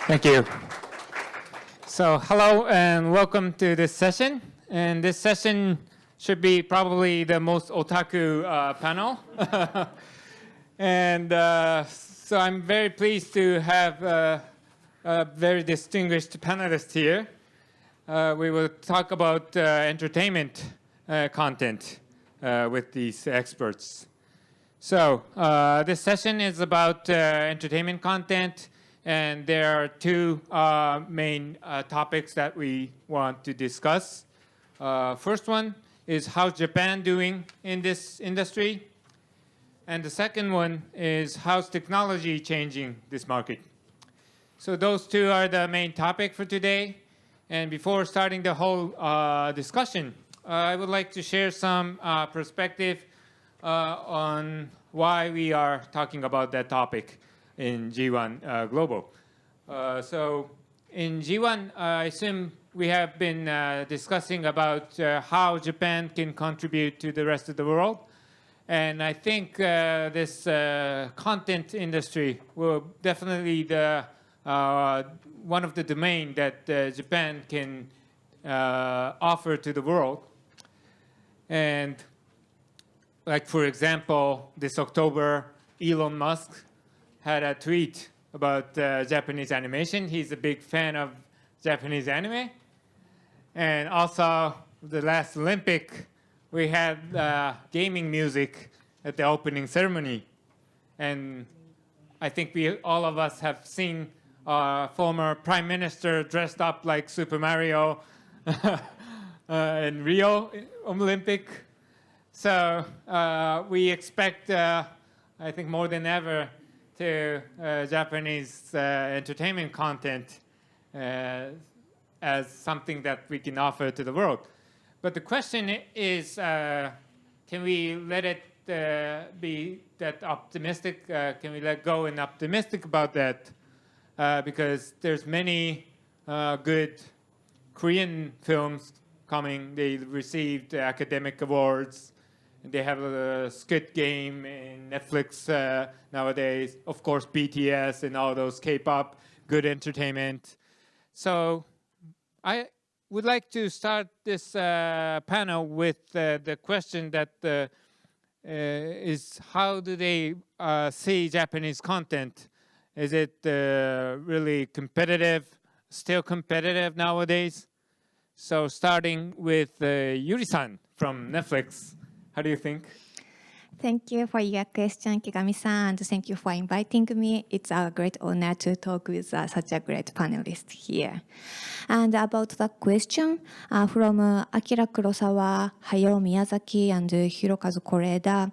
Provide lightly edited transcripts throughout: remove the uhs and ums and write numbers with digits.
Thank you. So hello and welcome to this session. And this session should be probably the most otaku panel. And so I'm very pleased to have a very distinguished panelist here. We will talk about entertainment content with these experts. So this session is about entertainment content, and there are two main topics that we want to discuss. First one is how's Japan doing in this industry? And the second one is how's technology changing this market? So those two are the main topic for today. And before starting the whole discussion, I would like to share some perspective on why we are talking about that topic in G1 Global. So in G1, I assume we have been discussing about how Japan can contribute to the rest of the world. And I think this content industry will definitely one of the domain that Japan can offer to the world. And like, for example, this October, Elon Musk had a tweet about Japanese animation. He's a big fan of Japanese anime. And also, the last Olympic, we had gaming music at the opening ceremony. And I think all of us have seen former Prime Minister dressed up like Super Mario in Rio Olympic. So we expect, I think more than ever, to Japanese entertainment content as something that we can offer to the world. But the question is, can we let it be that optimistic? Can we let go and optimistic about that? Because there's many good Korean films coming. They received academic awards. They have a Squid Game in Netflix nowadays. Of course, BTS and all those K-pop, good entertainment. So I would like to start this panel with the question that is how do they see Japanese content? Is it really competitive, still competitive nowadays? So starting with Yuri-san from Netflix. How do you think? Thank you for your question, Kigami-san, and thank you for inviting me. It's a great honor to talk with such a great panelist here. And about the question from Akira Kurosawa, Hayao Miyazaki, and Hirokazu Koreeda,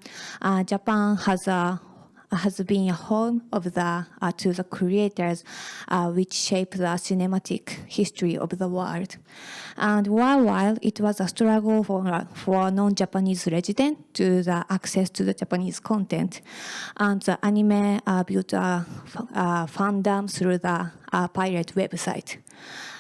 Japan has been a home of to the creators which shaped the cinematic history of the world. And while it was a struggle for non-Japanese residents to the access to the Japanese content, and the anime built a fandom through the pirate website.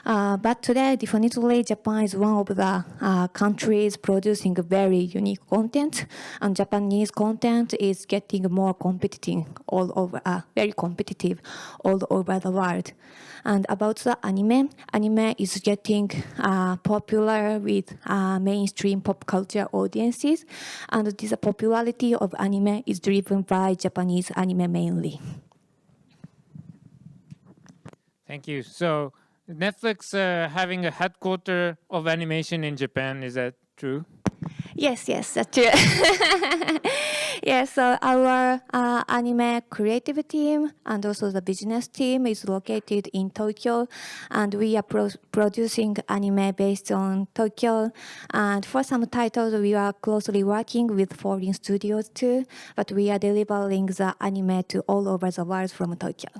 But today, definitely, Japan is one of the countries producing very unique content, and Japanese content is getting more competitive all over, very competitive all over the world. And about the anime is getting popular with mainstream pop culture audiences, and this popularity of anime is driven by Japanese anime mainly. Thank you. So Netflix having a headquarter of animation in Japan, is that true? Yes, that's true. Yes, so our anime creative team and also the business team is located in Tokyo, and we are producing anime based on Tokyo. And for some titles, we are closely working with foreign studios too, but we are delivering the anime to all over the world from Tokyo.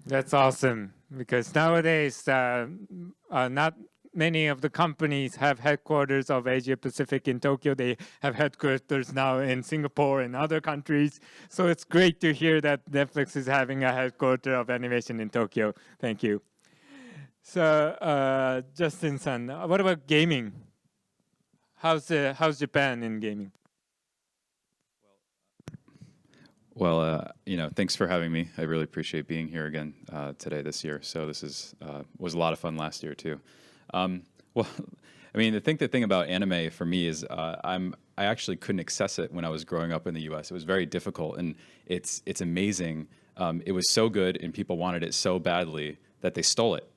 That's awesome, because nowadays not many of the companies have headquarters of Asia Pacific in Tokyo. They have headquarters now in Singapore and other countries. So it's great to hear that Netflix is having a headquarter of animation in Tokyo. Thank you. So Justin-san, what about gaming? How's Japan in gaming? Well, thanks for having me. I really appreciate being here again today this year. So this was a lot of fun last year too. Well, I mean, the thing about anime for me is I actually couldn't access it when I was growing up in the U.S. It was very difficult, and it's amazing. It was so good, and people wanted it so badly that they stole it.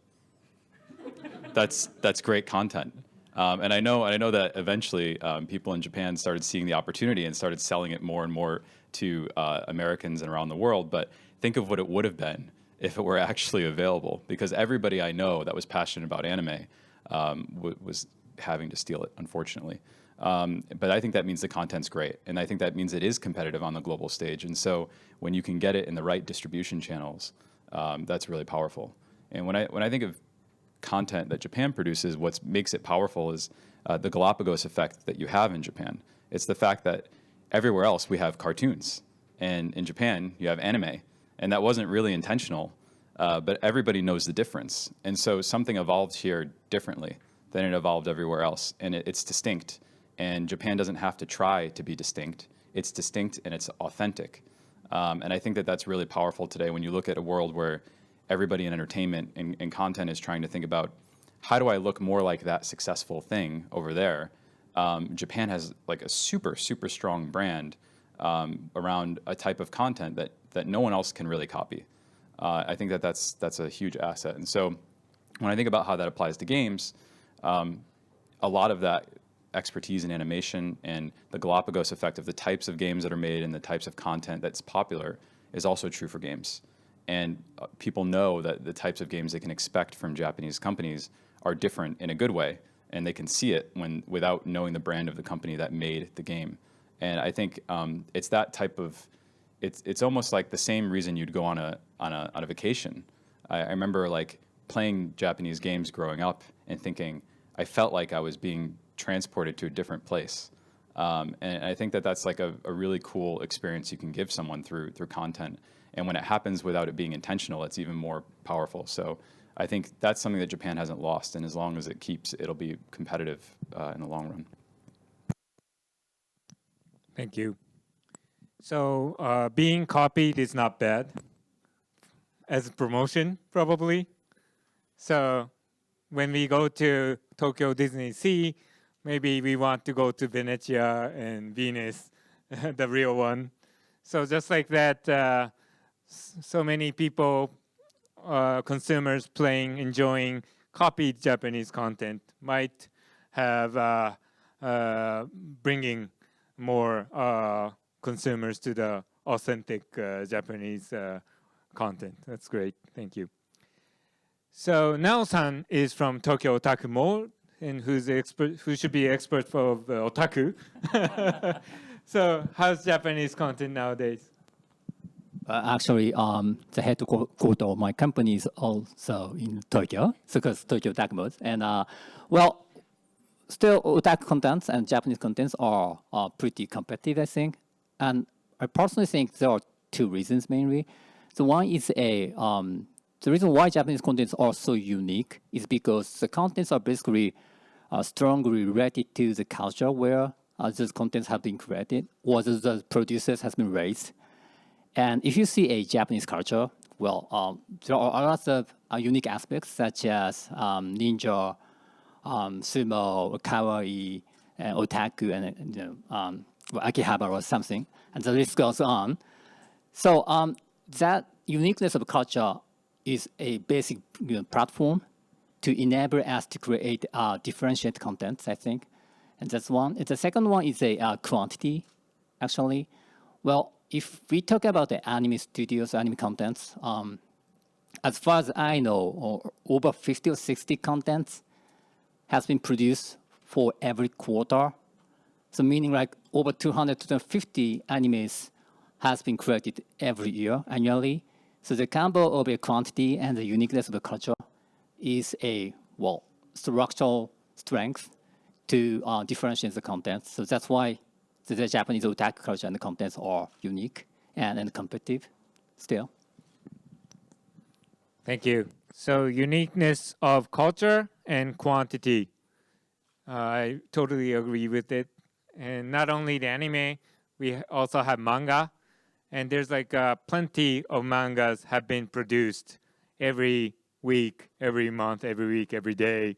That's great content. And I know that eventually people in Japan started seeing the opportunity and started selling it more and more to Americans and around the world. But think of what it would have been if it were actually available, because everybody I know that was passionate about anime was having to steal it, unfortunately. But I think that means the content's great, and I think that means it is competitive on the global stage. And so when you can get it in the right distribution channels, that's really powerful. And when I think of content that Japan produces, what makes it powerful is the Galapagos effect that you have in Japan. It's the fact that everywhere else we have cartoons, and in Japan you have anime, and that wasn't really intentional, but everybody knows the difference. And so something evolved here differently than it evolved everywhere else, and it's distinct. And Japan doesn't have to try to be distinct. It's distinct and it's authentic. And I think that that's really powerful today when you look at a world where everybody in entertainment and content is trying to think about, how do I look more like that successful thing over there? Japan has like a super, super strong brand around a type of content that no one else can really copy. I think that that's a huge asset. And so when I think about how that applies to games, a lot of that expertise in animation and the Galapagos effect of the types of games that are made and the types of content that's popular is also true for games. And people know that the types of games they can expect from Japanese companies are different in a good way, and they can see it without knowing the brand of the company that made the game. And I think it's that type of, it's almost like the same reason you'd go on a vacation. I remember like playing Japanese games growing up and thinking I felt like I was being transported to a different place. And I think that that's like a really cool experience you can give someone through content. And when it happens without it being intentional, it's even more powerful. So I think that's something that Japan hasn't lost. And as long as it keeps, it'll be competitive in the long run. Thank you. So being copied is not bad as a promotion, probably. So when we go to Tokyo Disney Sea, maybe we want to go to Venezia and Venice, the real one. So just like that, so many people, consumers enjoying copied Japanese content might have bringing more consumers to the authentic Japanese content. That's great. Thank you. So Nao-san is from Tokyo Otaku Mall, and who should be expert for otaku. So how's Japanese content nowadays? Actually, the headquarters of my company is also in Tokyo, so it's Tokyo Otaku Mall. And well, still otaku contents and Japanese contents are pretty competitive, I think. And I personally think there are two reasons mainly. So one is the reason why Japanese contents are so unique is because the contents are basically strongly related to the culture where those contents have been created or the producers has been raised. And if you see a Japanese culture, well, there are lots of unique aspects such as ninja, sumo, kawaii, otaku, and Akihabara or something, and the list goes on. So that uniqueness of culture is a basic platform to enable us to create differentiated contents, I think. And that's one. And the second one is a quantity, actually. Well, if we talk about the anime studios, anime contents, as far as I know, over 50 or 60 contents has been produced for every quarter. So meaning like over 200 to 250 animes has been created every year, annually. So the combo of a quantity and the uniqueness of the culture is a, well, structural strength to differentiate the content. So that's why the Japanese otaku culture and the contents are unique and competitive still. Thank you. So uniqueness of culture and quantity. I totally agree with it. And not only the anime, we also have manga. and there's like plenty of mangas have been produced every week, every month, every week, every day.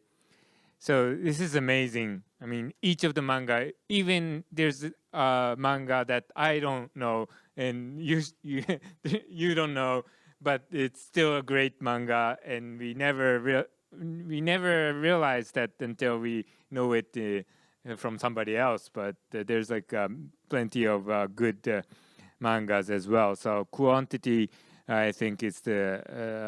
So this is amazing. I mean, each of the manga, even there's a manga that I don't know and you you don't know, but it's still a great manga, and we never realize that until we know it from somebody else. But there's like plenty of good mangas as well. So quantity, I think, is the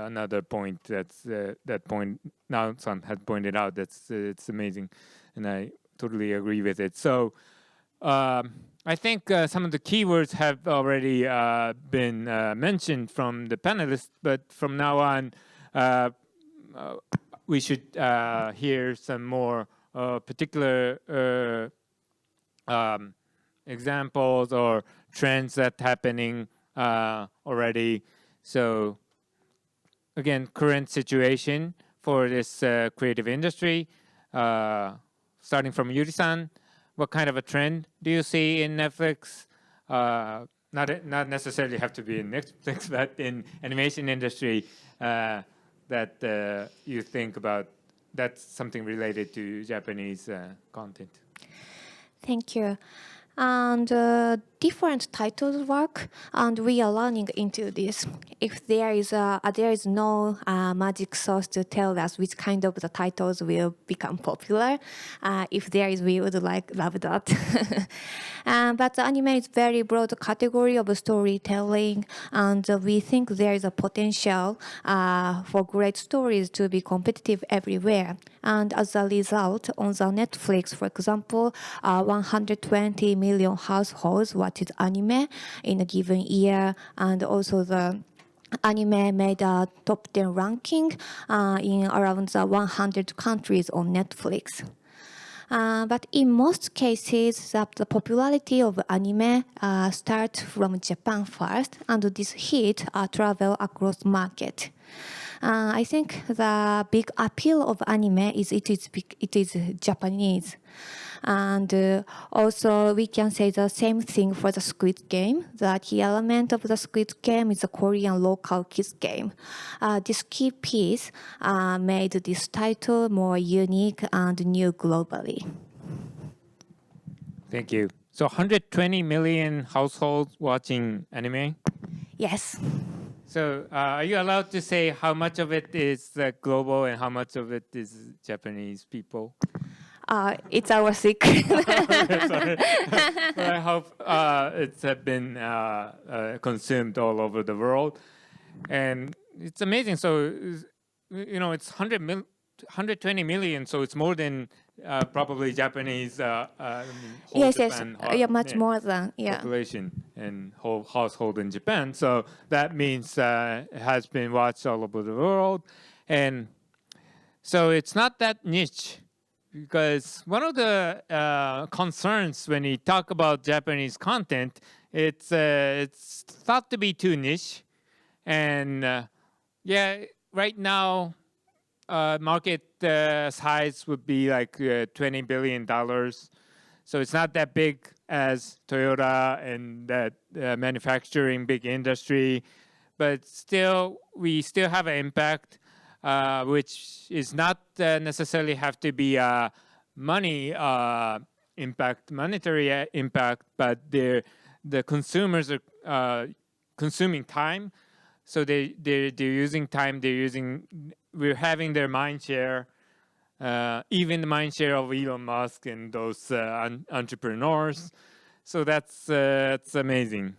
another point that point Nao-san had pointed out. It's amazing, and I totally agree with it. So I think some of the keywords have already been mentioned from the panelists, but from now on, we should hear some more particular examples or trends that happening already. So again, current situation for this creative industry, starting from Yuri-san, what kind of a trend do you see in Netflix? Not necessarily have to be in Netflix, but in animation industry that you think about that's something related to Japanese content. Thank you. And different titles work, and we are learning into this. If there is no magic sauce to tell us which kind of the titles will become popular. If there is, we would love that. But the anime is very broad category of storytelling, and we think there is a potential for great stories to be competitive everywhere. And as a result, on the Netflix, for example, 120 million households watched anime in a given year, and also the anime made a top 10 ranking in around the 100 countries on Netflix. But in most cases, the popularity of anime starts from Japan first, and this hit travel across market. I think the big appeal of anime is it is Japanese. And also we can say the same thing for the Squid Game. The key element of the Squid Game is a Korean local kids game. This key piece made this title more unique and new globally. Thank you. So 120 million households watching anime? Yes. So are you allowed to say how much of it is global and how much of it is Japanese people? It's our secret. Sorry. But I hope it's been consumed all over the world. And it's amazing. So, you know, it's 120 million, so it's more than probably Japanese Yes, Japan, yeah, much more than, yeah. population and whole household in Japan. So that means it has been watched all over the world. And so it's not that niche, because one of the concerns when we talk about Japanese content, it's thought to be too niche. And yeah, right now, market size would be like $20 billion. So it's not that big as Toyota and that manufacturing big industry, but still, we still have an impact, which is not necessarily have to be a money impact, monetary impact, but the consumers are consuming time. So they're using time, we're having their mind share, even the mind share of Elon Musk and those entrepreneurs. So that's amazing.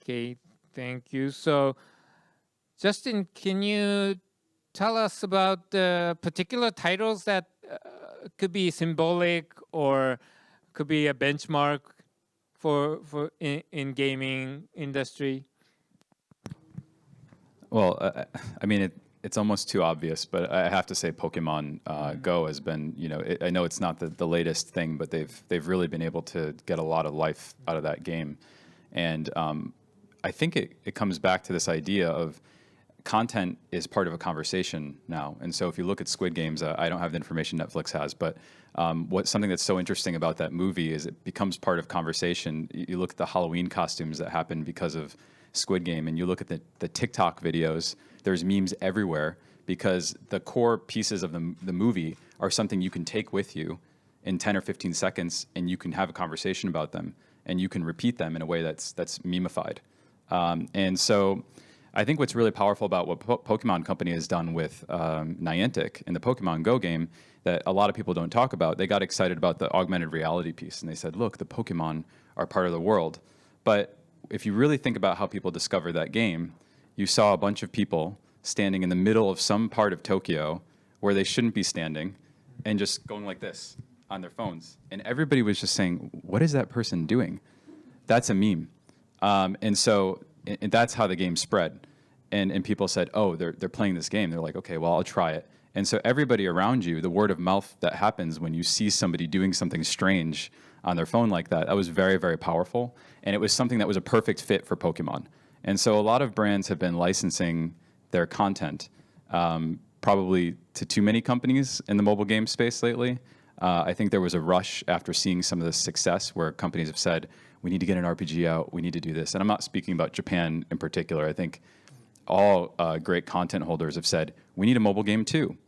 Okay, thank you. So Justin, can you tell us about the particular titles that could be symbolic or could be a benchmark for in gaming industry? Well, I mean, it's almost too obvious, but I have to say Pokemon Go has been, you know, I know it's not the latest thing, but they've really been able to get a lot of life out of that game. And I think it comes back to this idea of content is part of a conversation now. And so if you look at Squid Games, I don't have the information Netflix has, but something that's so interesting about that movie is it becomes part of conversation. You look at the Halloween costumes that happen because of Squid Game, and you look at the TikTok videos, there's memes everywhere because the core pieces of the movie are something you can take with you in 10 or 15 seconds, and you can have a conversation about them, and you can repeat them in a way that's memified. And so I think what's really powerful about what Pokemon Company has done with Niantic in the Pokemon Go game that a lot of people don't talk about, they got excited about the augmented reality piece, and they said, look, the Pokemon are part of the world. But if you really think about how people discovered that game, you saw a bunch of people standing in the middle of some part of Tokyo where they shouldn't be standing and just going like this on their phones. And everybody was just saying, what is that person doing? That's a meme. And so that's how the game spread. And people said, oh, they're playing this game. They're like, okay, well, I'll try it. And so everybody around you, the word of mouth that happens when you see somebody doing something strange on their phone like that, that was very, very powerful. And it was something that was a perfect fit for Pokemon. And so a lot of brands have been licensing their content, probably to too many companies in the mobile game space lately. I think there was a rush after seeing some of the success where companies have said, we need to get an RPG out, we need to do this. And I'm not speaking about Japan in particular. I think all great content holders have said, we need a mobile game too.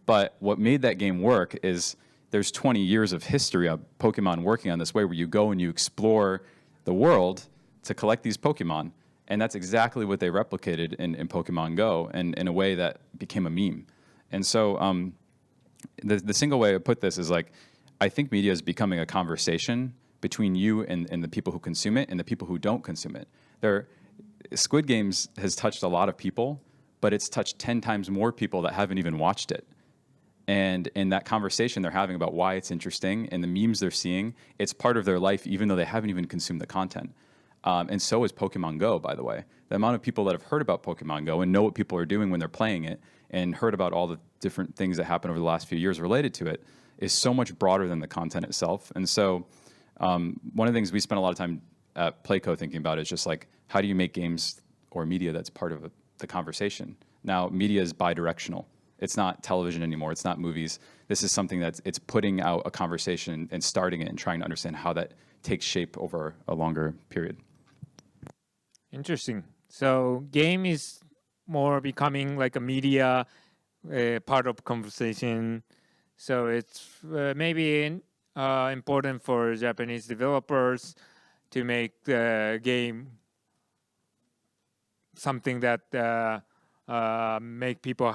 But what made that game work is there's 20 years of history of Pokemon working on this way where you go and you explore the world to collect these Pokemon. And that's exactly what they replicated in Pokemon Go and in a way that became a meme. And so the single way I put this is like, I think media is becoming a conversation between you and the people who consume it and the people who don't consume it. Squid Games has touched a lot of people, but it's touched 10 times more people that haven't even watched it. And in that conversation they're having about why it's interesting and the memes they're seeing, it's part of their life even though they haven't even consumed the content. And so is Pokemon Go, by the way. The amount of people that have heard about Pokemon Go and know what people are doing when they're playing it and heard about all the different things that happened over the last few years related to it is so much broader than the content itself. And so one of the things we spent a lot of time at Playco thinking about is just like, how do you make games or media that's part of the conversation? Now, media is bi-directional. It's not television anymore. It's not movies. This is something it's putting out a conversation and starting it and trying to understand how that takes shape over a longer period. Interesting. So game is more becoming like a media part of conversation. So it's maybe important for Japanese developers to make the game something that make people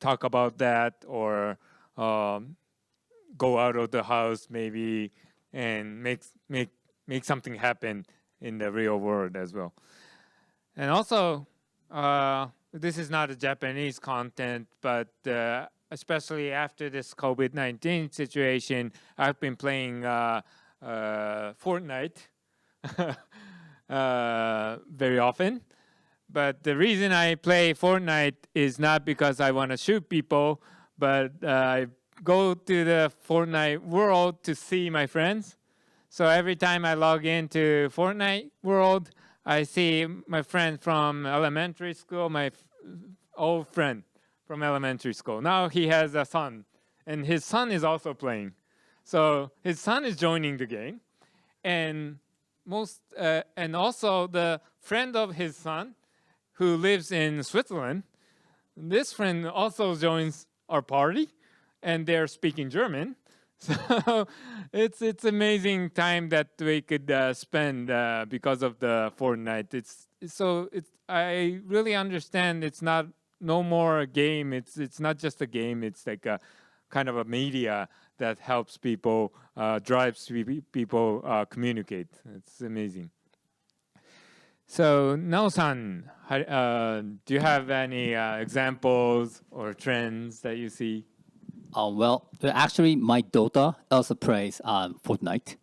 talk about that or go out of the house maybe and make something happen in the real world as well. And also, this is not a Japanese content, but especially after this COVID-19 situation, I've been playing Fortnite very often. But the reason I play Fortnite is not because I want to shoot people, but I go to the Fortnite world to see my friends. So every time I log into Fortnite world, I see my friend from elementary school, my old friend from elementary school. Now he has a son, and his son is also playing. So his son is joining the game, and also the friend of his son, who lives in Switzerland, this friend also joins our party, and they're speaking German. So it's amazing time that we could spend because of the Fortnite. I really understand it's no more a game. It's not just a game. It's like a kind of a media that helps people, drives people communicate. It's amazing. So Nao-san, do you have any examples or trends that you see? Well, actually, my daughter also plays Fortnite,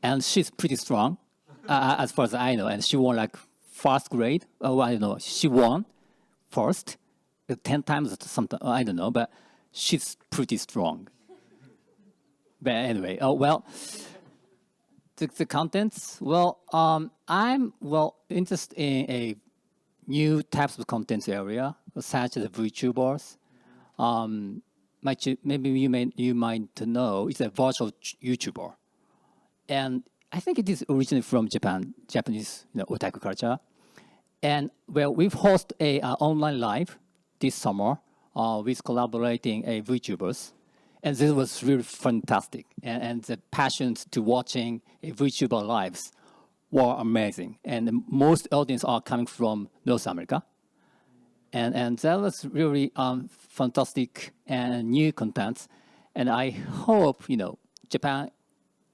and she's pretty strong, as far as I know. And she won like first grade. Oh, I don't know. She won first, 10 times or something. I don't know, but she's pretty strong. But anyway, the contents. Well, I'm interested in a new types of content area, such as VTubers. Maybe you might know it's a virtual YouTuber, and I think it is originally from Japanese otaku culture. And well, we've hosted a online live this summer with collaborating VTubers, and this was really fantastic. And the passions to watching VTuber lives were amazing. And most audience are coming from North America. And that was really fantastic and new content. And I hope, Japan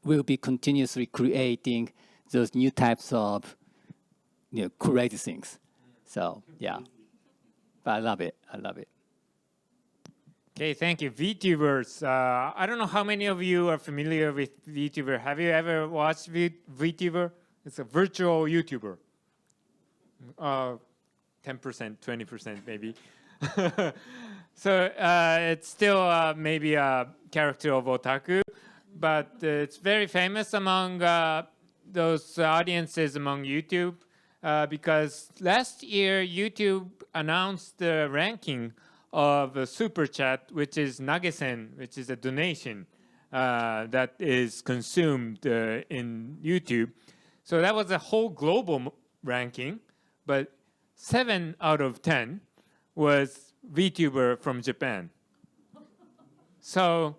will be continuously creating those new types of, crazy things. So, yeah. But I love it. I love it. Okay, thank you. VTubers. I don't know how many of you are familiar with VTuber. Have you ever watched VTuber? It's a virtual YouTuber. 10%, 20% maybe. So it's still maybe a character of otaku, but it's very famous among those audiences among YouTube because last year YouTube announced the ranking of a super chat, which is nagesen, which is a donation that is consumed in YouTube. So that was a whole global ranking, but 7 out of 10 was VTuber from Japan. So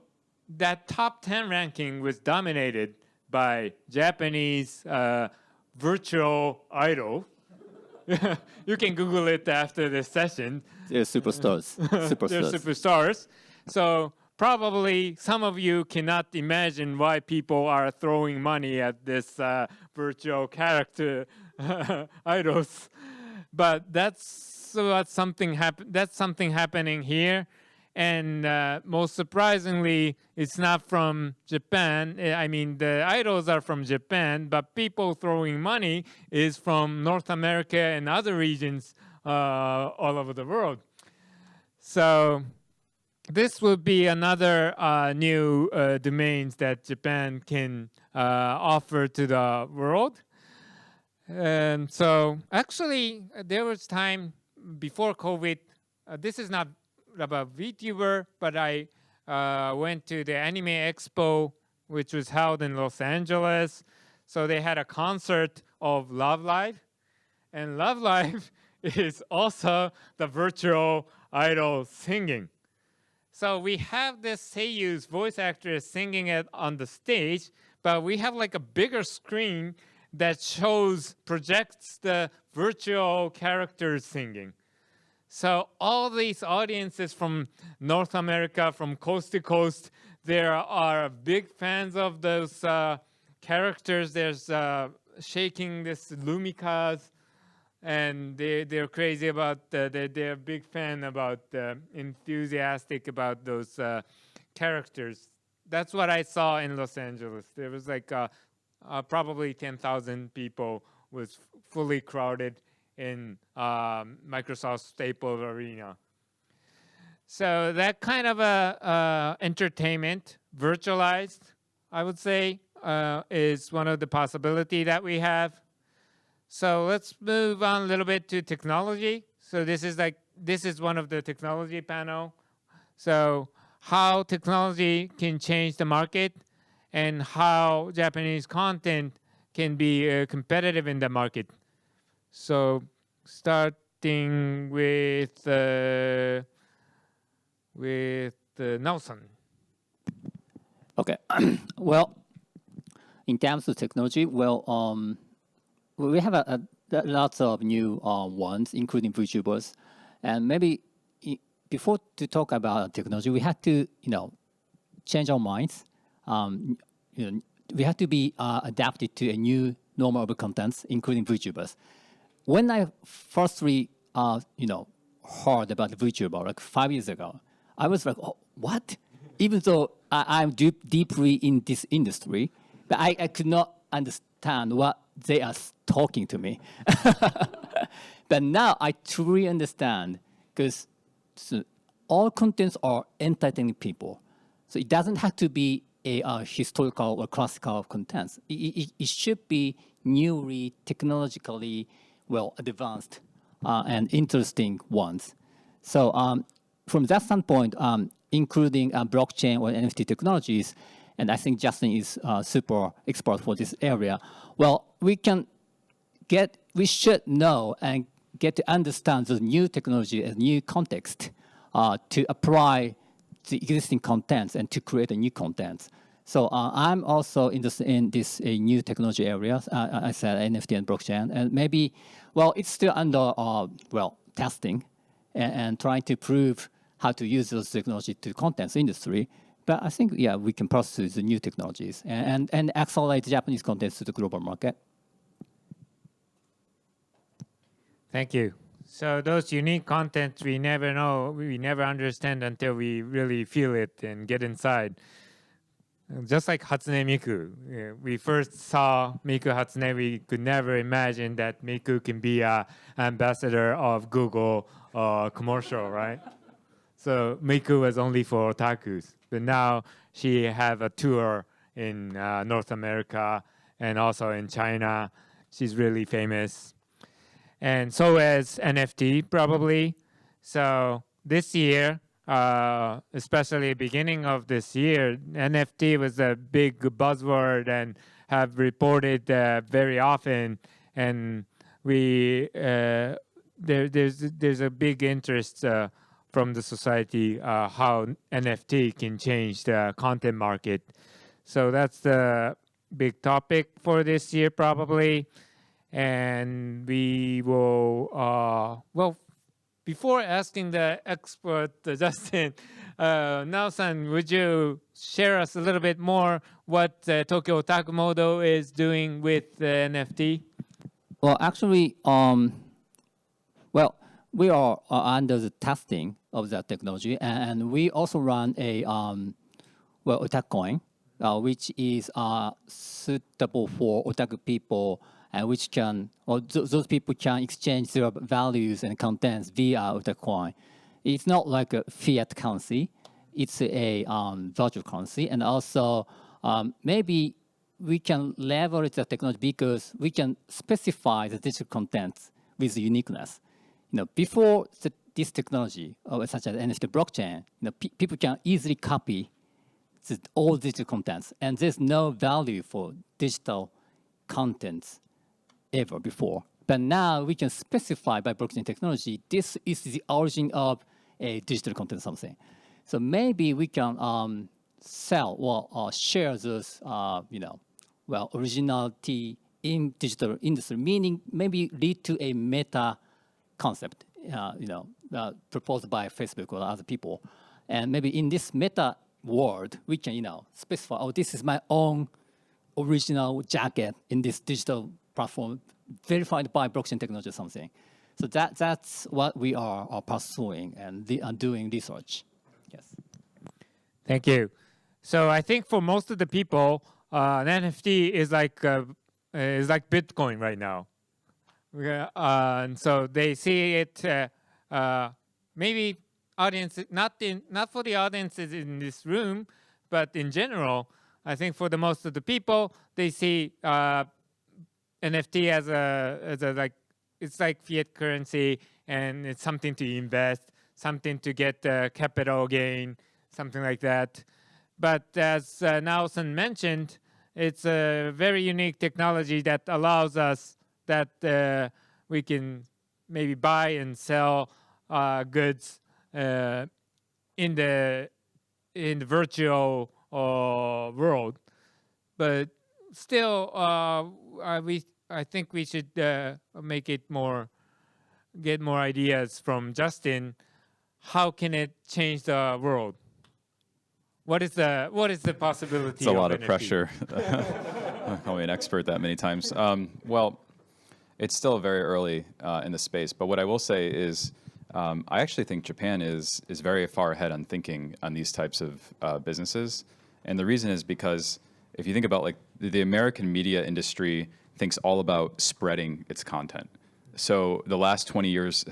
that top 10 ranking was dominated by Japanese virtual idol. You can Google it after this session. They're superstars. They're superstars. So probably some of you cannot imagine why people are throwing money at this virtual character idols. But that's something happening here. And most surprisingly, it's not from Japan. I mean, the idols are from Japan, but people throwing money is from North America and other regions all over the world. So this will be another new domains that Japan can offer to the world. And so actually, there was time before COVID. This is not about VTuber, but I went to the Anime Expo, which was held in Los Angeles. So they had a concert of Love Live. And Love Live is also the virtual idol singing. So we have this seiyu's voice actress singing it on the stage, but we have like a bigger screen that projects the virtual characters singing. So all these audiences from North America, from coast to coast, there are big fans of those characters. There's shaking this Lumicas, and they're crazy about, they're a big fan about, enthusiastic about those characters. That's what I saw in Los Angeles. There was like probably 10,000 people was fully crowded in Microsoft Staples Arena. So that kind of entertainment, virtualized, I would say, is one of the possibility that we have. So let's move on a little bit to technology. So this is one of the technology panel. So how technology can change the market and how Japanese content can be competitive in the market. So starting with Nelson. Okay. Well, in terms of technology, we have lots of new ones, including VTubers, and maybe before to talk about technology, we had to change our minds. We have to be adapted to a new normal of contents, including VTubers. When I firstly, heard about VTuber like 5 years ago, I was like, oh, what? Even though I'm deeply in this industry, but I could not understand what they are talking to me. But now I truly understand because all contents are entertaining people. So it doesn't have to be a historical or classical contents. It should be newly, technologically advanced and interesting ones. So from that standpoint, including blockchain or NFT technologies, and I think Justin is super expert for this area. Well, we should know and get to understand the new technology and new context to apply the existing contents and to create a new content. So I'm also interested in this new technology areas. I said NFT and blockchain, and maybe, well, it's still under testing and trying to prove how to use those technologies to contents industry. But I think, yeah, we can pursue the new technologies and accelerate Japanese contents to the global market. Thank you. So those unique contents we never know, we never understand until we really feel it and get inside. Just like Hatsune Miku, we first saw Miku Hatsune, we could never imagine that Miku can be an ambassador of Google commercial, right? So Miku was only for otakus, but now she have a tour in North America and also in China. She's really famous. And so as NFT probably. So this year, especially beginning of this year, NFT was a big buzzword and have reported very often. And there's a big interest from the society how NFT can change the content market. So that's the big topic for this year probably. And we will, before asking the expert, Justin, Nao-san, would you share us a little bit more what Tokyo Otaku Modo is doing with the NFT? Well, actually, we are under the testing of that technology, and we also run a otaku coin, which is suitable for otaku people, and which those people can exchange their values and contents via otaku coin. It's not like a fiat currency; it's a virtual currency, and also maybe we can leverage the technology because we can specify the digital contents with uniqueness. Before this technology, such as NFT blockchain, people can easily copy all digital contents, and there's no value for digital contents ever before. But now we can specify by blockchain technology, this is the origin of a digital content something. So maybe we can sell or share those, originality in digital industry, meaning maybe lead to a meta concept, proposed by Facebook or other people. And maybe in this meta world, we can, specify, oh, this is my own original jacket in this digital platform verified by blockchain technology or something. So that's what we are pursuing and doing research. Yes. Thank you. So I think for most of the people, an NFT is like Bitcoin right now. And so they see it. Maybe audience, not for the audiences in this room, but in general, I think for the most of the people, they see NFT as a it's like fiat currency, and it's something to invest, something to get capital gain, something like that. But as Nao-san mentioned, it's a very unique technology that allows us that we can maybe buy and sell goods in the virtual world. But still, I think we should make it get more ideas from Justin. How can it change the world? What is the possibility? It's a lot of NFT? pressure. Call me an expert that many times. Well, it's still very early in the space, but what I will say is I actually think Japan is very far ahead on thinking on these types of businesses. And the reason is because if you think about like the American media industry thinks all about spreading its content. So the last 20 years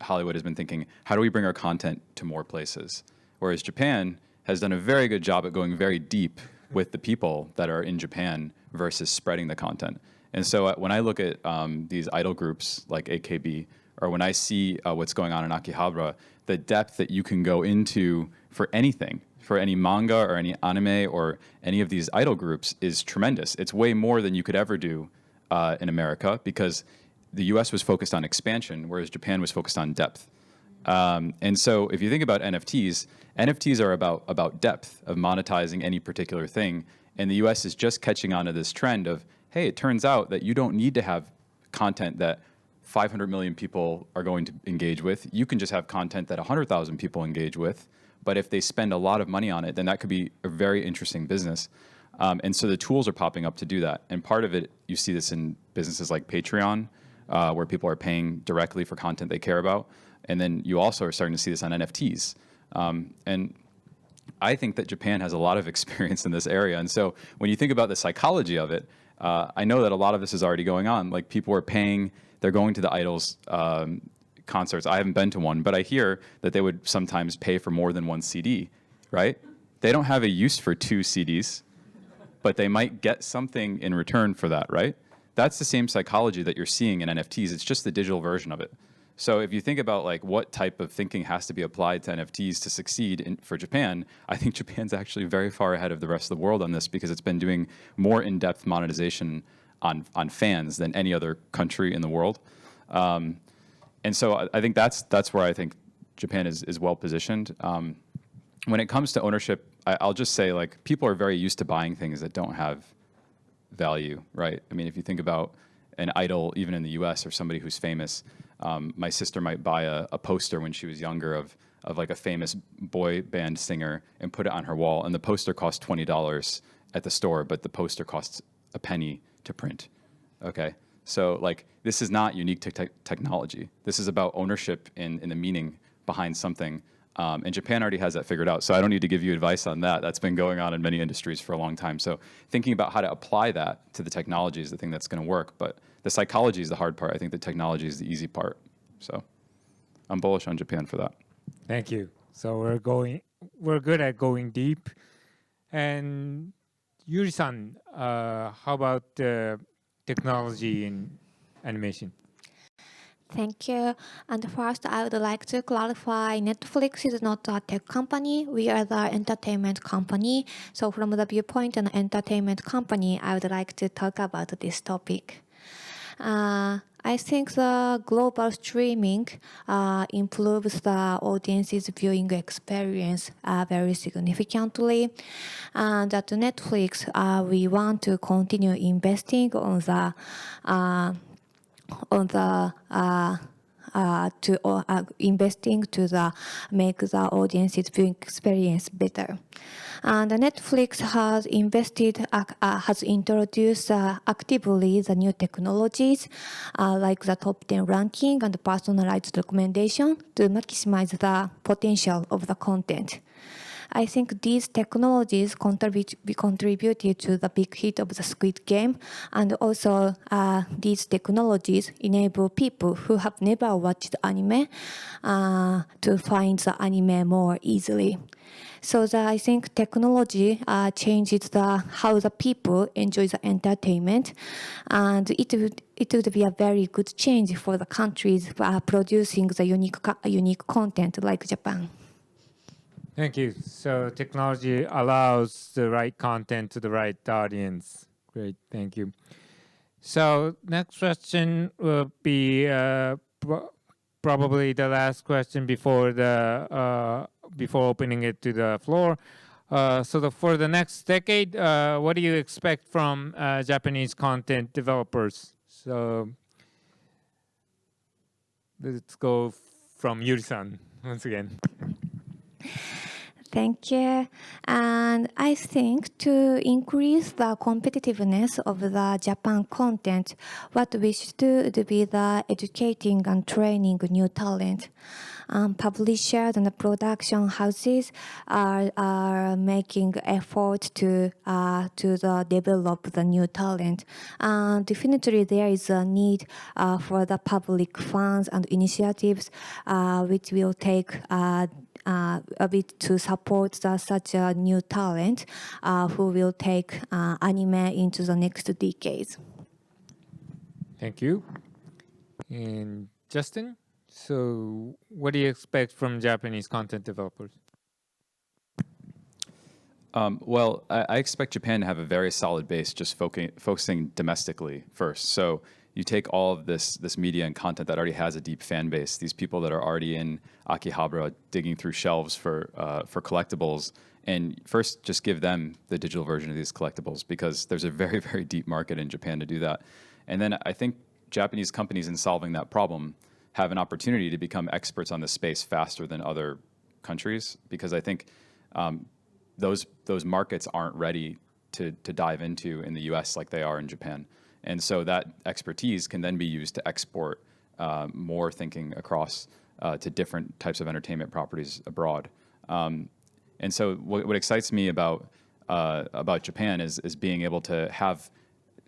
Hollywood has been thinking, how do we bring our content to more places? Whereas Japan has done a very good job at going very deep with the people that are in Japan versus spreading the content. And so when I look at these idol groups like AKB, or when I see what's going on in Akihabara, the depth that you can go into for anything, for any manga or any anime or any of these idol groups is tremendous. It's way more than you could ever do in America because the US was focused on expansion, whereas Japan was focused on depth. And so if you think about NFTs, NFTs are about depth of monetizing any particular thing. And the US is just catching on to this trend of, hey, it turns out that you don't need to have content that 500 million people are going to engage with. You can just have content that 100,000 people engage with. But if they spend a lot of money on it, then that could be a very interesting business. And so the tools are popping up to do that. And part of it, you see this in businesses like Patreon, where people are paying directly for content they care about. And then you also are starting to see this on NFTs. And I think that Japan has a lot of experience in this area. And so when you think about the psychology of it, I know that a lot of this is already going on. Like people are paying, they're going to the idols concerts. I haven't been to one, but I hear that they would sometimes pay for more than one CD, right? They don't have a use for 2 CDs, but they might get something in return for that, right? That's the same psychology that you're seeing in NFTs. It's just the digital version of it. So if you think about like what type of thinking has to be applied to NFTs to succeed for Japan, I think Japan's actually very far ahead of the rest of the world on this because it's been doing more in-depth monetization on fans than any other country in the world. And so I think that's where I think Japan is well positioned. When it comes to ownership, I'll just say like people are very used to buying things that don't have value, right? I mean, if you think about an idol, even in the US or somebody who's famous, my sister might buy a poster when she was younger of like a famous boy band singer and put it on her wall. And the poster costs $20 at the store, but the poster costs a penny to print, okay? So like, this is not unique to technology. This is about ownership in the meaning behind something. And Japan already has that figured out. So I don't need to give you advice on that. That's been going on in many industries for a long time. So thinking about how to apply that to the technology is the thing that's going to work. But the psychology is the hard part. I think the technology is the easy part. So I'm bullish on Japan for that. Thank you. So we're good at going deep. And Yuri-san, how about technology in animation? Thank you. And first, I would like to clarify Netflix is not a tech company. We are the entertainment company. So from the viewpoint of an entertainment company, I would like to talk about this topic. I think the global streaming improves the audience's viewing experience very significantly. And at Netflix, we want to continue investing on the investing to make the audience's viewing experience better. And Netflix has introduced actively the new technologies like the top 10 ranking and personalized recommendation to maximize the potential of the content. I think these technologies contributed to the big hit of the Squid Game, and also these technologies enable people who have never watched anime to find the anime more easily. So I think technology changes how the people enjoy the entertainment, and it would be a very good change for the countries producing the unique content like Japan. Thank you. So technology allows the right content to the right audience. Great, thank you. So next question will be probably the last question before opening it to the floor. For the next decade, what do you expect from Japanese content developers? So let's go from Yuri-san once again. Thank you. And I think to increase the competitiveness of the Japan content, what we should do would be the educating and training new talent. Publishers and the production houses are making effort to develop the new talent. Definitely, there is a need for the public funds and initiatives which will take a bit to support such a new talent who will take anime into the next decades. Thank you. And Justin? So what do you expect from Japanese content developers? Well, I expect Japan to have a very solid base, just focusing domestically first. So you take all of this media and content that already has a deep fan base. These people that are already in Akihabara, digging through shelves for collectibles, and first just give them the digital version of these collectibles, because there's a very, very deep market in Japan to do that. And then I think Japanese companies, in solving that problem, have an opportunity to become experts on this space faster than other countries, because I think those markets aren't ready to dive into in the US like they are in Japan. And so that expertise can then be used to export more thinking across to different types of entertainment properties abroad. And so what excites me about Japan is being able to have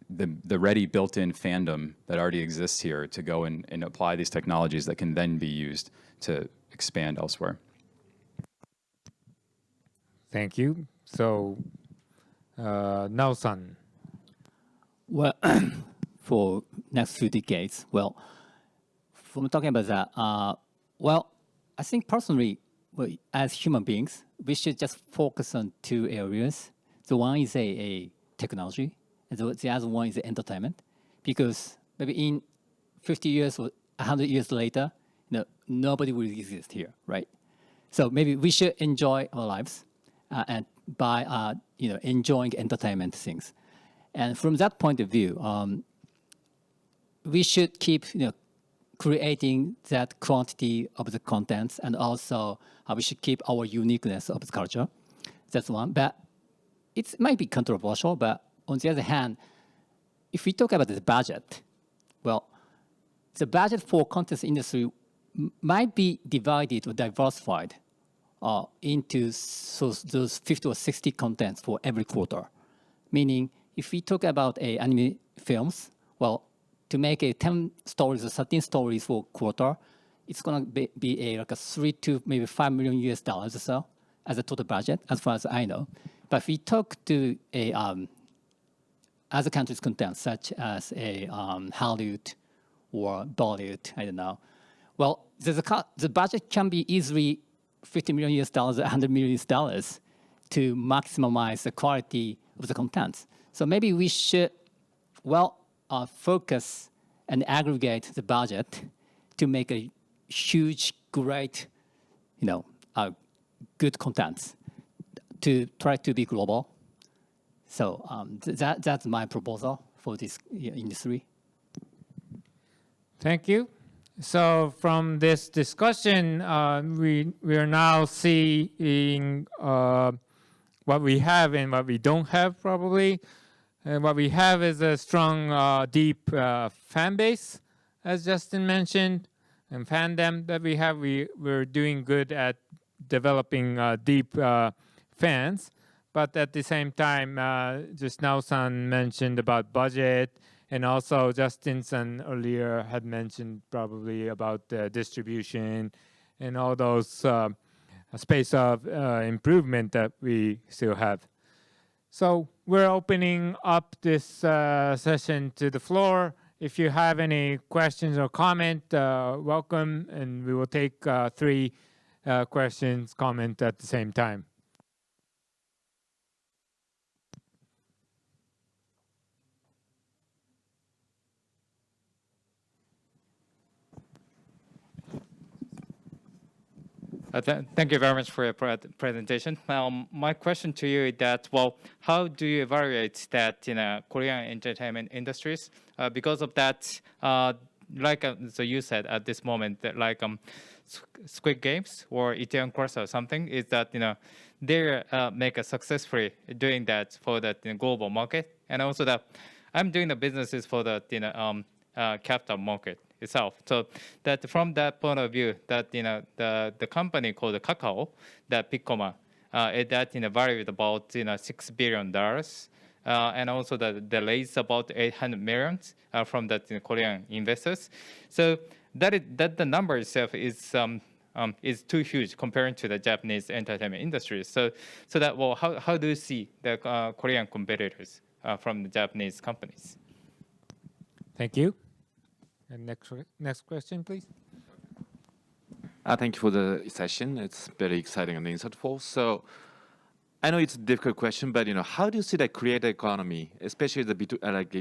the ready built-in fandom that already exists here to go and apply these technologies that can then be used to expand elsewhere. Thank you. So, Nao-san. Well, for next few decades, well, from talking about that, well, I think personally, well, as human beings, we should just focus on two areas. The one is a technology, and the other one is entertainment. Because maybe in 50 years or 100 years later, nobody will exist here, right? So maybe we should enjoy our lives and by enjoying entertainment things. And from that point of view, we should keep creating that quantity of the contents, and also we should keep our uniqueness of the culture. That's one. But it might be controversial, but on the other hand, if we talk about the budget, well, the budget for content industry might be divided or diversified into those 50 or 60 contents for every quarter. Meaning, if we talk about anime films, well, to make 10 stories or 13 stories for a quarter, it's going to be like a 3 to maybe $5 million or so as a total budget, as far as I know. But if we talk to other countries' content, such as Hollywood or Bollywood, I don't know. Well, the budget can be easily $50 million, $100 million to maximize the quality of the contents. So maybe we should, focus and aggregate the budget to make a huge, great, good contents to try to be global. So that's my proposal for this industry. Thank you. So from this discussion, we are now seeing what we have and what we don't have, probably. And what we have is a strong, deep fan base, as Justin mentioned, and fandom that we have. We're doing good at developing deep fans. But at the same time, just now-san mentioned about budget, and also Justin-san earlier had mentioned probably about distribution and all those space of improvement that we still have. So we're opening up this session to the floor. If you have any questions or comment, welcome, and we will take 3 questions, comment at the same time. Thank you very much for your presentation. My question to you is that, how do you evaluate that Korean entertainment industries? Because of that, so you said at this moment that Squid Games or Itaewon Class or something is that they make a successfully doing that for the global market, and also that I'm doing the businesses for the capital market itself. So that from that point of view, that the company called Kakao, that Piccoma, that valued about $6 billion, and also they raised about 800 million from that Korean investors. So that the number itself is too huge compared to the Japanese entertainment industry. So that how do you see the Korean competitors from the Japanese companies? Thank you. And next question, please. Thank you for the session. It's very exciting and insightful. So I know it's a difficult question, but how do you see the creator economy, especially the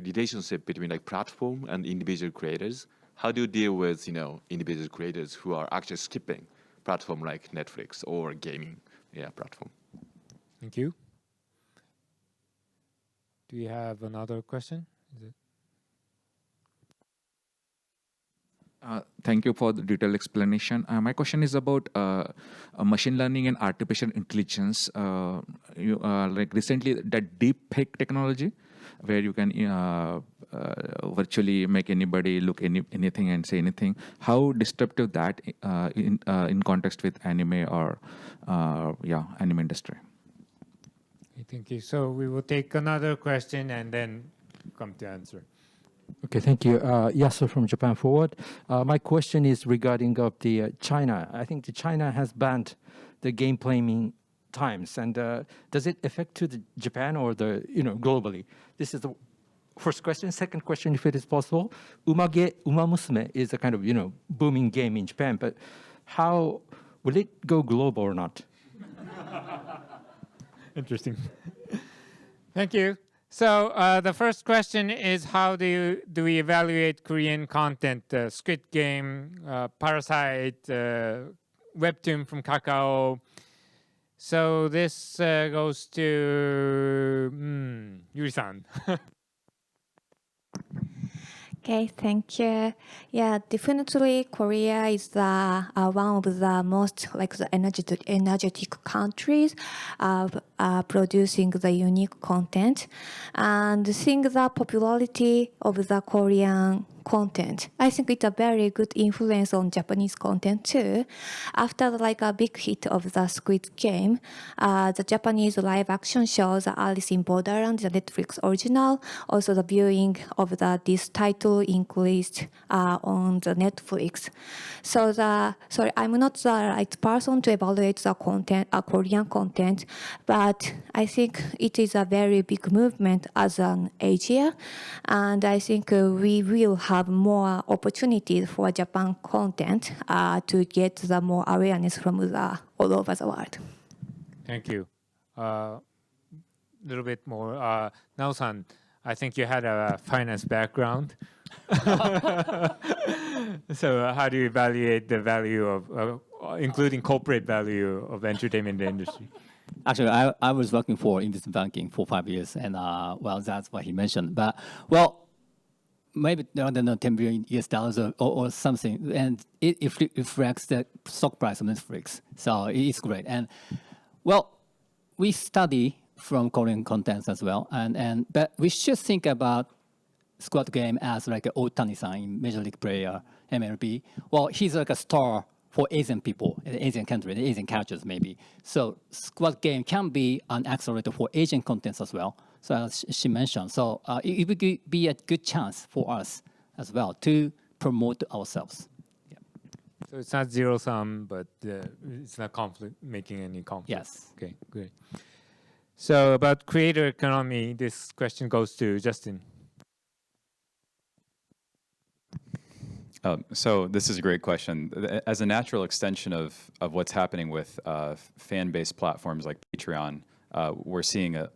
relationship between like platform and individual creators? How do you deal with individual creators who are actually skipping platform like Netflix or gaming platform? Thank you. Do you have another question? Thank you for the detailed explanation. My question is about machine learning and artificial intelligence. Like recently, that deep fake technology, where you can virtually make anybody look anything and say anything. How disruptive that in context with anime or anime industry? Thank you. So we will take another question and then come to answer. Okay, thank you. Yasu from Japan Forward. My question is regarding of the China. I think China has banned the game playing times, and does it affect to the Japan or the globally? This is the first question. Second question, if it is possible, Umamusume is a kind of booming game in Japan, but how will it go global or not? Interesting. Thank you. So the first question is, how do we evaluate Korean content? Squid Game, Parasite, webtoon from Kakao. So this goes to Yuri-san. Okay, thank you. Yeah, definitely Korea is one of the most the energetic countries producing the unique content, and seeing the popularity of the Korean content, I think it's a very good influence on Japanese content too. After a big hit of the Squid Game, the Japanese live action shows Alice in Borderland, the Netflix original, also the viewing of this title increased on the Netflix. So sorry, I'm not the right person to evaluate the content, Korean content, but I think it is a very big movement as an Asia, and I think we will have more opportunities for Japan content to get the more awareness from all over the world. Thank you. A little bit more. Nao-san, I think you had a finance background. So how do you evaluate the value of, including corporate value of entertainment industry? Actually, I was working for investment banking for 5 years, and that's what he mentioned. But maybe I don't know, $10 billion US or something, and it reflects the stock price of Netflix. So it's great. And we study from Korean contents as well, but we should think about Squad Game as like an Otani-san in Major League player, MLB. Well, he's like a star for Asian people, Asian country, Asian cultures maybe. So Squad Game can be an accelerator for Asian contents as well. So as she mentioned, so it would be a good chance for us as well to promote ourselves. Yeah. So it's not zero sum, but it's not making any conflict. Yes. Okay, great. So about creator economy, this question goes to Justin. So this is a great question. As a natural extension of what's happening with fan-based platforms like Patreon, we're seeing a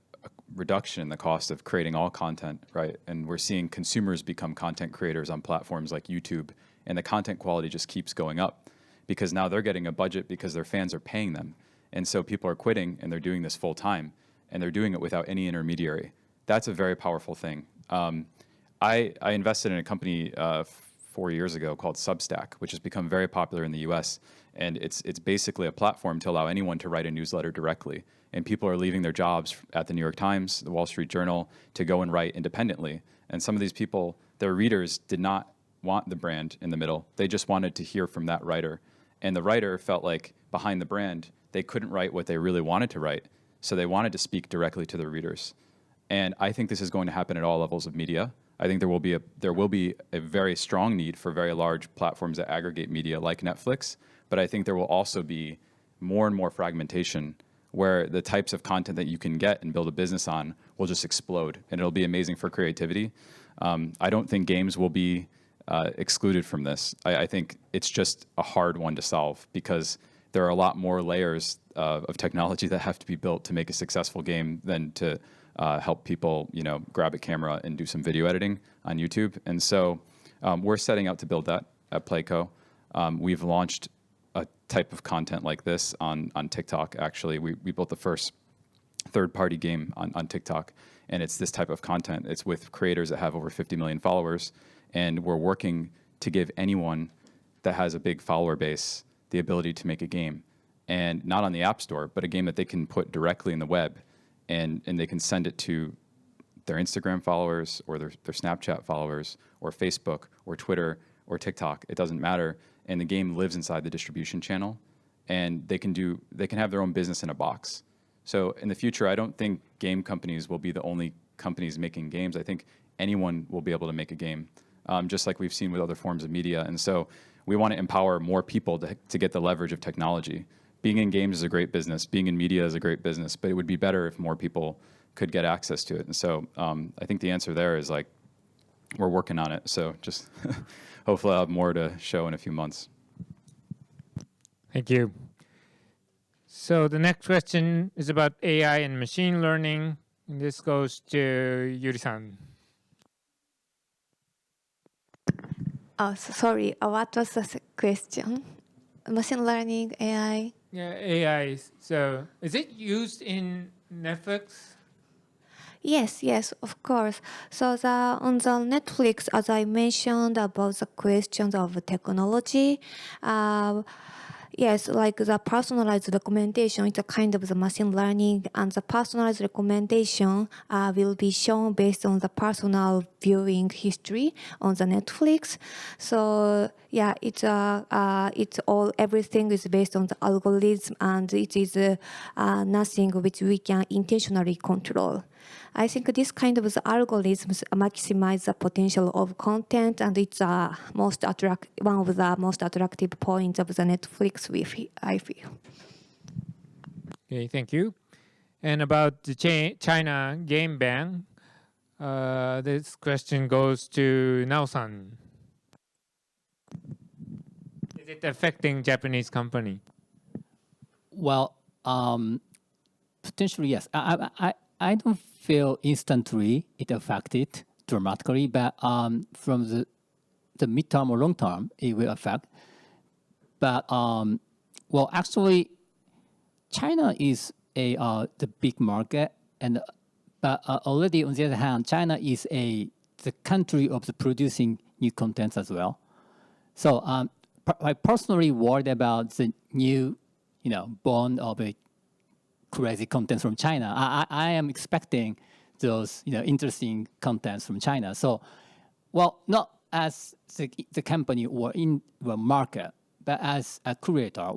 reduction in the cost of creating all content, right? And we're seeing consumers become content creators on platforms like YouTube, and the content quality just keeps going up because now they're getting a budget because their fans are paying them. And so people are quitting and they're doing this full time, and they're doing it without any intermediary. That's a very powerful thing. I invested in a company 4 years ago called Substack, which has become very popular in the US. And it's basically a platform to allow anyone to write a newsletter directly. And people are leaving their jobs at the New York Times, the Wall Street Journal, to go and write independently. And some of these people, their readers did not want the brand in the middle. They just wanted to hear from that writer. And the writer felt like behind the brand, they couldn't write what they really wanted to write. So they wanted to speak directly to their readers. And I think this is going to happen at all levels of media. I think there will be a very strong need for very large platforms that aggregate media like Netflix. But I think there will also be more and more fragmentation where the types of content that you can get and build a business on will just explode, and it'll be amazing for creativity. I don't think games will be excluded from this. I think it's just a hard one to solve because there are a lot more layers of technology that have to be built to make a successful game than to help people, grab a camera and do some video editing on YouTube. And so we're setting out to build that at Playco. We've launched a type of content like this on TikTok. Actually, we built the first third-party game on TikTok, and it's this type of content. It's with creators that have over 50 million followers, and we're working to give anyone that has a big follower base the ability to make a game, and not on the App Store, but a game that they can put directly in the web, and they can send it to their Instagram followers or their Snapchat followers or Facebook or Twitter or TikTok. It doesn't matter, and the game lives inside the distribution channel, and they can have their own business in a box. So in the future, I don't think game companies will be the only companies making games. I think anyone will be able to make a game, just like we've seen with other forms of media. And so we want to empower more people to get the leverage of technology. Being in games is a great business. Being in media is a great business. But it would be better if more people could get access to it. And so I think the answer there is we're working on it. So just hopefully I'll have more to show in a few months. Thank you. So the next question is about AI and machine learning. And this goes to Yuri-san. Oh, sorry. What was the question? Machine learning, AI? Yeah, AI. So is it used in Netflix? Yes, of course. So on the Netflix, as I mentioned about the questions of technology, yes, like the personalized recommendation, it's a kind of the machine learning, and the personalized recommendation will be shown based on the personal viewing history on the Netflix. So yeah, everything is based on the algorithm, and it is nothing which we can intentionally control. I think this kind of the algorithms maximize the potential of content, and it's one of the most attractive points of the Netflix, I feel. Okay, thank you. And about the China game ban, this question goes to Nao-san. Is it affecting Japanese company? Well, potentially yes. I don't feel instantly it affected dramatically, but from the midterm or long term, it will affect. But well, actually, China is the big market, but already on the other hand, China is the country of the producing new contents as well. So I personally worried about the new, born of a crazy content from China. I am expecting those interesting contents from China. So, well, not as the company or in the market, but as a creator.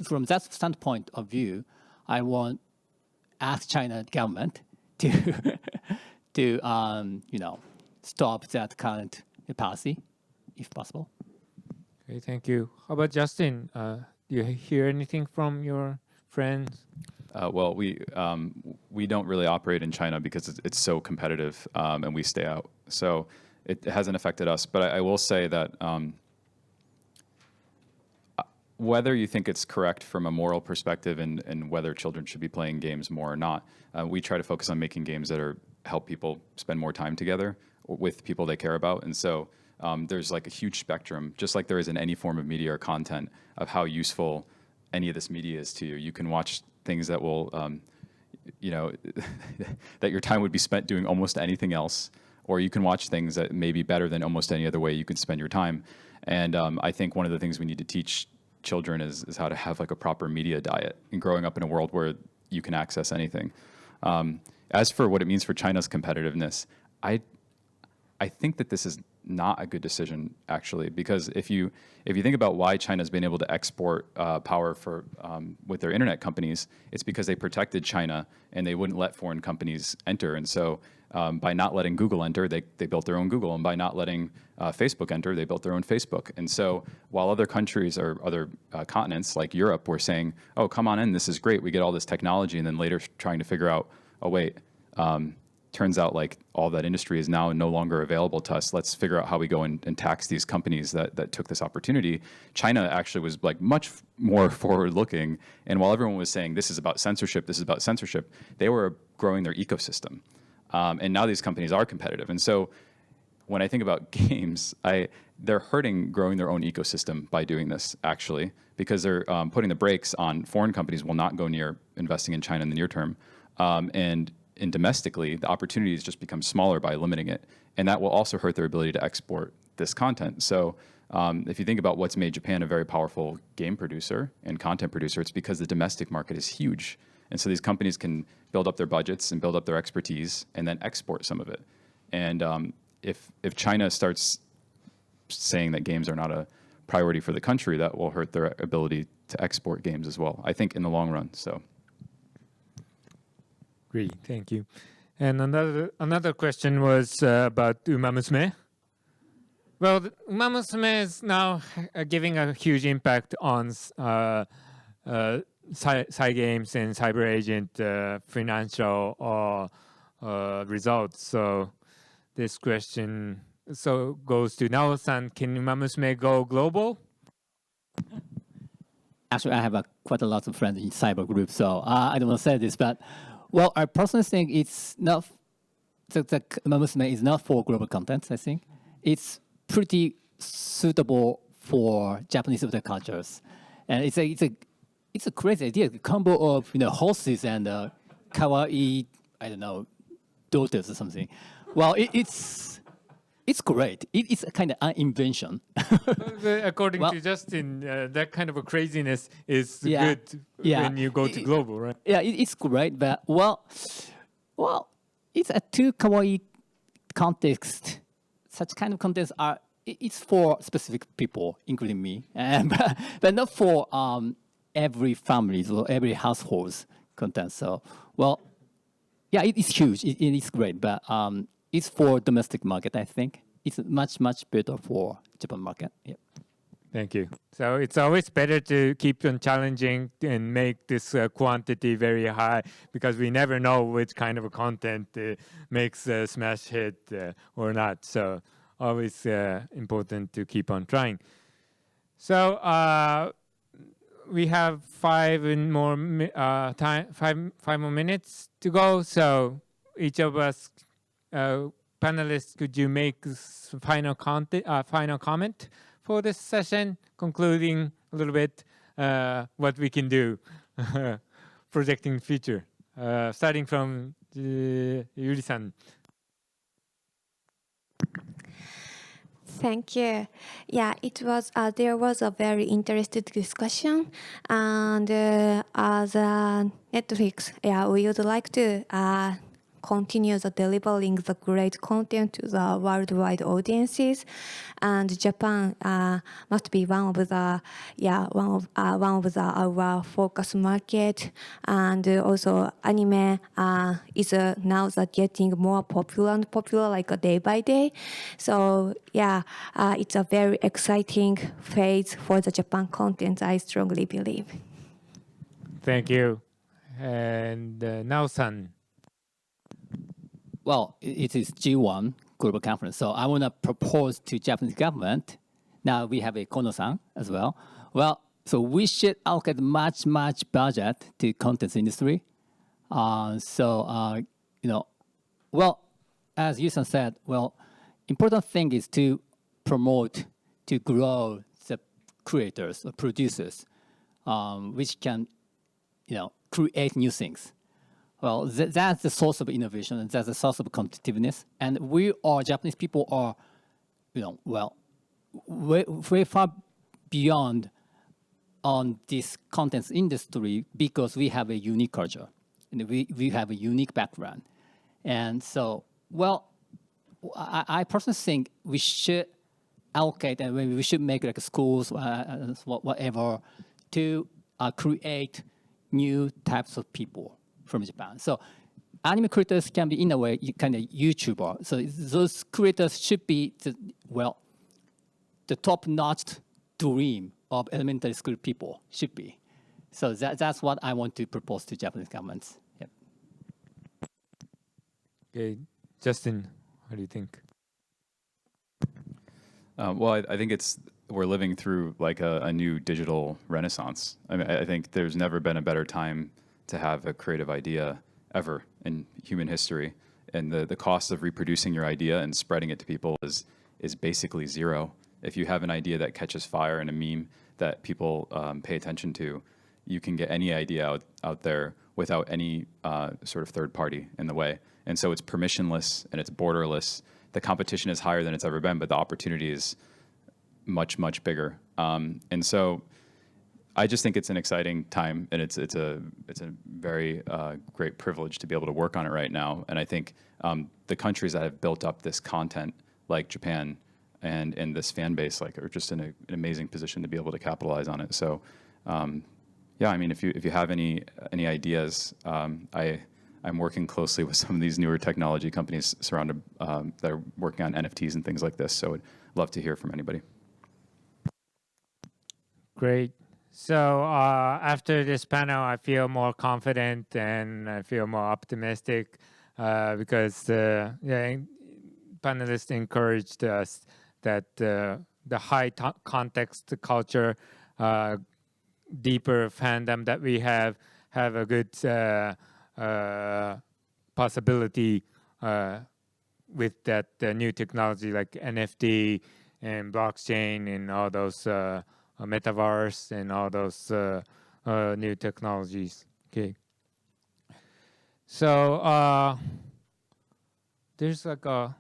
From that standpoint of view, I want ask China government to stop that current policy, if possible. Okay, thank you. How about Justin? Do you hear anything from your friends? Well, we don't really operate in China because it's so competitive, and we stay out. So it hasn't affected us. But I will say that whether you think it's correct from a moral perspective and whether children should be playing games more or not, we try to focus on making games that help people spend more time together with people they care about. And so there's a huge spectrum, just like there is in any form of media or content, of how useful any of this media is to you. You can watch things that will, that your time would be spent doing almost anything else, or you can watch things that may be better than almost any other way you can spend your time. And I think one of the things we need to teach children is how to have a proper media diet, and growing up in a world where you can access anything. As for what it means for China's competitiveness, I think that this is not a good decision, actually, because if you think about why China's been able to export power with their internet companies, it's because they protected China and they wouldn't let foreign companies enter. And so by not letting Google enter, they built their own Google. And by not letting Facebook enter, they built their own Facebook. And so while other countries or other continents like Europe were saying, oh, come on in, this is great, we get all this technology, and then later trying to figure out, oh, wait, turns out like all that industry is now no longer available to us. Let's figure out how we go and tax these companies that took this opportunity. China actually was like much more forward looking. And while everyone was saying this is about censorship, they were growing their ecosystem. And now these companies are competitive. And so when I think about games, they're hurting growing their own ecosystem by doing this, actually, because they're putting the brakes on foreign companies will not go near investing in China in the near term. And domestically, the opportunities just become smaller by limiting it. And that will also hurt their ability to export this content. So if you think about what's made Japan a very powerful game producer and content producer, it's because the domestic market is huge. And so these companies can build up their budgets and build up their expertise and then export some of it. And if China starts saying that games are not a priority for the country, that will hurt their ability to export games as well, I think, in the long run. So. Great, thank you. And another question was about Umamusume. Well, Umamusume is now giving a huge impact on Cygames and Cyber Agent financial results. So this question goes to Nao-san. Can Umamusume go global? Actually, I have quite a lot of friends in cyber group, so I don't want to say this, but well, I personally think it's not the Umamusume is not for global content. I think it's pretty suitable for Japanese other cultures, and it's a crazy idea. The combo of horses and kawaii, I don't know, daughters or something. Well, it's great. It's a kind of an invention. According to Justin, that kind of a craziness is good when you go to global, right? Yeah, it's great, but well, it's a too kawaii context. Such kind of contents it's for specific people, including me, but not for every family or every household's content. So, well, yeah, it's huge. It is great, but it's for domestic market, I think. It's much, much better for Japan market. Yeah. Thank you. So it's always better to keep on challenging and make this quantity very high, because we never know which kind of a content makes a smash hit or not. So always important to keep on trying. So we have five more minutes to go. So each of us panelists, could you make final comment for this session, concluding a little bit what we can do, projecting the future, starting from Yuri-san. Thank you. Yeah, it was there was a very interesting discussion, and as Netflix, we would like to continue delivering the great content to the worldwide audiences, and Japan must be one of our focus market, and also anime is now getting more popular and popular, like day by day. So yeah, it's a very exciting phase for the Japan content, I strongly believe. Thank you. And Nao-san. Well, it is G1 global conference, so I want to propose to Japanese government. Now we have a Kono-san as well. Well, so we should allocate much budget to content industry. Well, as Yu-san said, well, important thing is to promote, to grow the creators or producers, which can, create new things. Well, that's the source of innovation, and that's the source of competitiveness. And Japanese people are, way far beyond on this content industry, because we have a unique culture and we have a unique background. And so, well, I personally think we should allocate, and we should make like schools, whatever, to create new types of people from Japan. So anime creators can be, in a way, kind of YouTuber. So those creators should be the top-notch dream of elementary school people should be. So that's what I want to propose to Japanese governments. Yep. Okay, Justin, what do you think? Well, I think we're living through like a new digital renaissance. I mean, I think there's never been a better time to have a creative idea ever in human history. And the cost of reproducing your idea and spreading it to people is basically zero. If you have an idea that catches fire and a meme that people pay attention to, you can get any idea out there without any sort of third party in the way. And so it's permissionless and it's borderless. The competition is higher than it's ever been, but the opportunity is much, much bigger. And so I just think it's an exciting time, and it's a very great privilege to be able to work on it right now. And I think the countries that have built up this content, like Japan, and this fan base, like, are just in an amazing position to be able to capitalize on it. So, yeah, I mean, if you have any ideas, I'm working closely with some of these newer technology companies surrounded that are working on NFTs and things like this. So I'd love to hear from anybody. Great. So after this panel, I feel more confident and I feel more optimistic because the panelists encouraged us that the high context culture, deeper fandom that we have a good possibility with that new technology like NFT and blockchain and all those Metaverse and all those new technologies. Okay. So there's like 1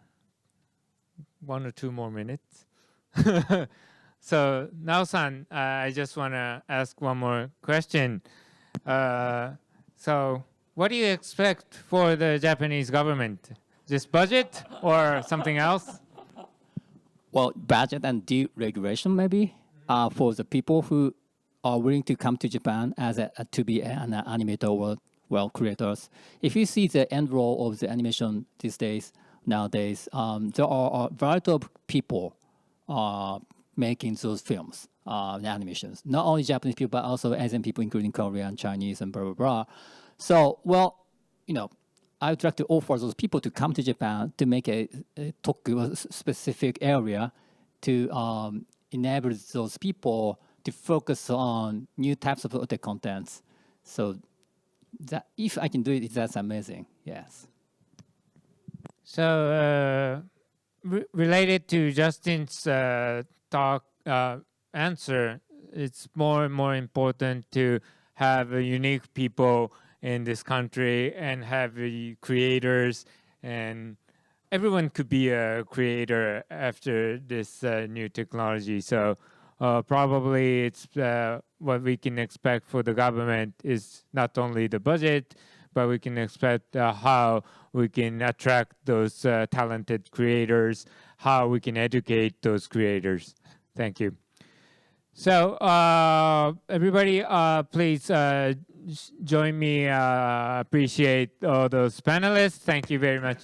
or 2 more minutes. So Nao-san, I just want to ask one more question. So what do you expect for the Japanese government? Just budget or something else? Well, budget and deregulation maybe for the people who are willing to come to Japan as to be an animator or well creators. If you see the end role of the animation these days, nowadays, there are a variety of people making those films, animations. Not only Japanese people, but also Asian people, including Korean, Chinese, and blah, blah, blah. So, well, you know, I would like to offer those people to come to Japan to make a Tokyo specific area to enable those people to focus on new types of the contents. So that if I can do it, that's amazing. Yes. So related to Justin's talk answer, it's more and more important to have unique people in this country and have creators, and everyone could be a creator after this new technology. So probably it's what we can expect for the government is not only the budget, but we can expect how we can attract those talented creators, how we can educate those creators. Thank you. So everybody, please join me. Appreciate all those panelists. Thank you very much.